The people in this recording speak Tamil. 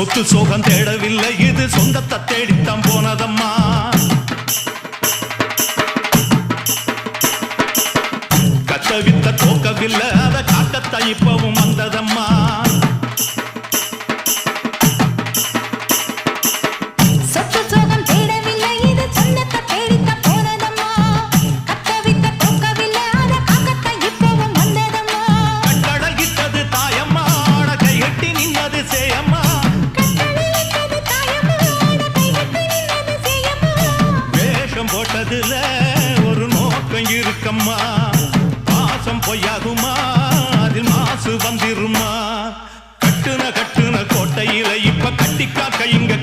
சொத்து சோகம் தேடவில்லை, இது சொந்தத்தை தேடித்தான் போனதம்மா. கத்தவித்த தோக்கவில்லை, அத காக்கத்தான் இப்பவும் வந்ததம்மா. போட்டதுல ஒரு நோக்கம் இருக்கம்மா, பாசம் பொய்யாகுமா, அதில் மாசு வந்திருமா. கட்டுன கோட்டையில இப்ப கட்டி காக்க இங்க